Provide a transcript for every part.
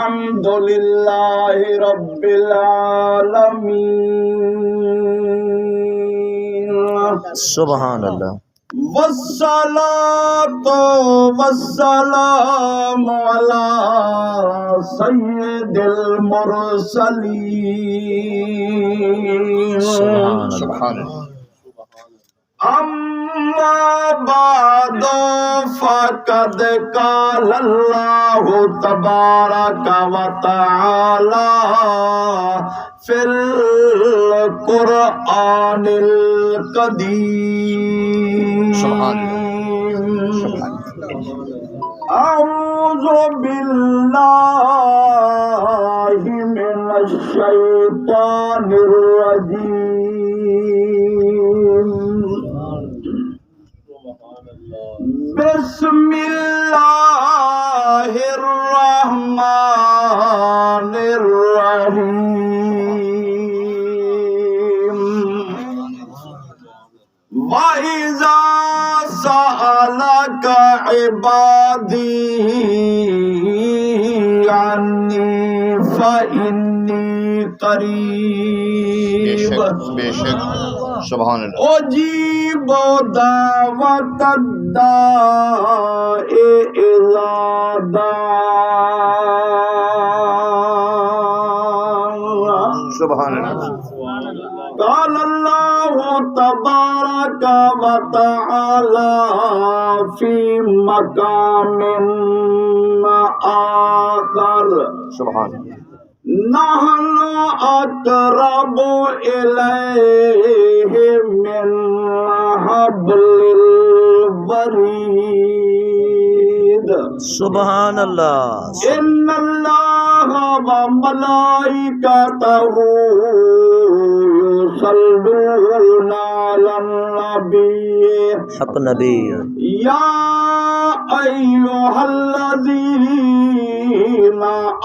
الحمد لله رب العالمين سبحان اللہ والصلاة والسلام على سيد المرسلين سبحان اللہ أما بعد فقد قال الله تبارك وتعالى في القرآن القديم أعوذ بالله من الشيطان الرجيم بسم الله الرحمن الرحيم وإذا سألك عبادي عني فإني قريب بے شک سبحان اللہ أجيب دعوة الداع إذا دعان سبحان اللہ قال الله تبارك وتعالى في مقام آخر سبحان اللہ نحن أقرب إليه من حبل الوريد سبحان اللہ إن الله وملائكته يصلون على النبي حق نبی يا أيها الذين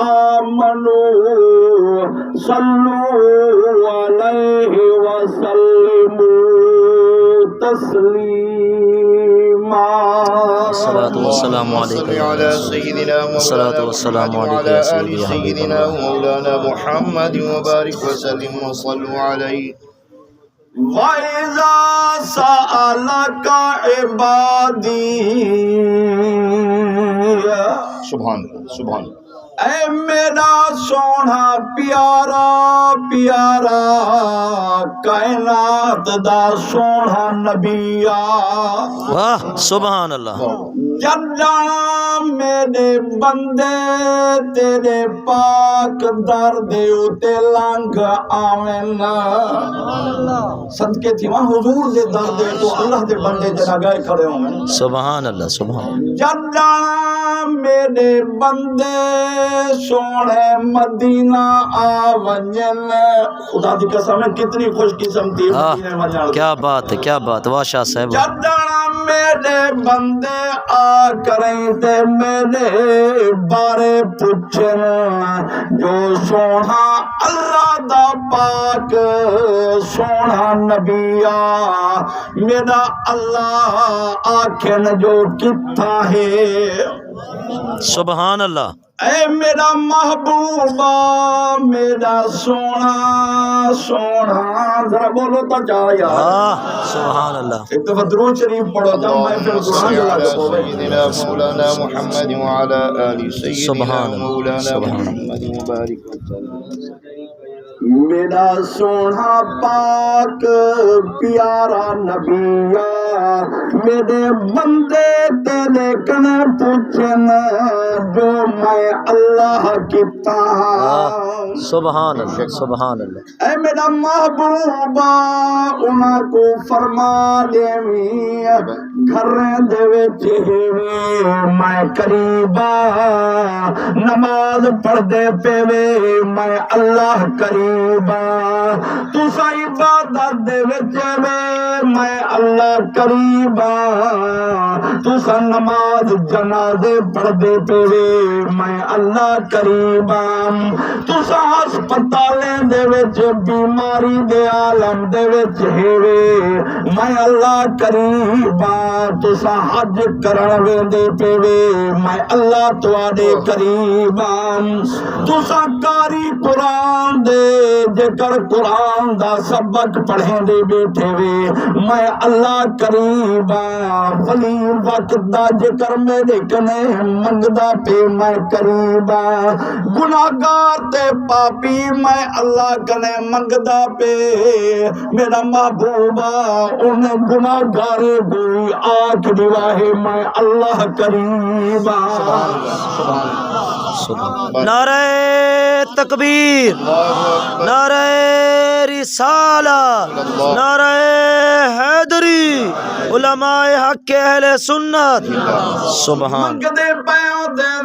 آمنوا صلوا عليه وسلموا تسليما الصلاة والسلام صل على سيدنا الصلاة والسلام عليك يا سيدي آل سيدنا ومولانا محمد وبارك وسلم وصلوا عليه وَإِذَا سَأَلَكَ عِبَادِي سبحان اللہ سبحان اللہ اے میرا سونا پیارا پیارا کائنات دا سونا نبیا واہ سبحان اللہ جداں میرے بندے تیرے پاک در دے اتے لنگ آمین صدقے تھی وہاں حضور دے در دے تو اللہ دے بندے جنا گئے کھڑے ہوں سبحان اللہ سبحان جداں میرے بندے سونے مدینہ آونجن خدا دی قسم ہے کتنی خوش قسمتی مدینہ وجن کیا بات ہے کیا بات واہ شاہ صاحب جداں میرے بندے آ کریں تے میرے بارے پوچھن جو سونا اللہ دا پاک سونا نبیا میرا اللہ آکھن جو کتا ہے سبحان اللہ اے میرا محبوبہ میرا سونا سونا ذرا بولو تو چاہیا سبحان اللہ ایک دفعہ درود شریف پڑھو جب میں پھر قرآن جلا کے پڑھو سيدنا مولانا محمد وعلى آل سيدنا سبحان اللہ مولانا سبحان محمد وبارك وسلم میرا سونا پاک پیارا نبیا میرے بندے تیرے کنے پوچھن جو میں اللہ کیتا سبحان اللہ سبحان اللہ اے میرا محبوبہ انہاں کو فرما دیویں گھر دے وچ میں قریبا نماز پڑھ دے پے میں اللہ قریب قریبا تسا عبادت دے وچ میں اللہ قریبا تسا نماز جنازے پڑھ دے پے میں اللہ قریبا تسا ہسپتالیں دے وچ بیماری دے عالم دے وچ ہیوے میں اللہ قریبا تسا حج کرن ویندے پے میں اللہ تواڈے قریبا تسا قاری قرآن دے جکر قرآن دا سبق پڑھیں دے بیٹھے وے میں اللہ قریبا ولی وقت دا جکر میرے کنے منگدا پہ میں قریبا گناہگار تے پاپی میں اللہ کنے منگدا پہ میرا محبوبہ انہیں گناہگار کوئی آنکھ دواہے میں اللہ قریبا نعرہ تکبیر، نعرہ رسالہ، نعرہ حیدری، علماء حق اہل سنت، سبحان منگدے پے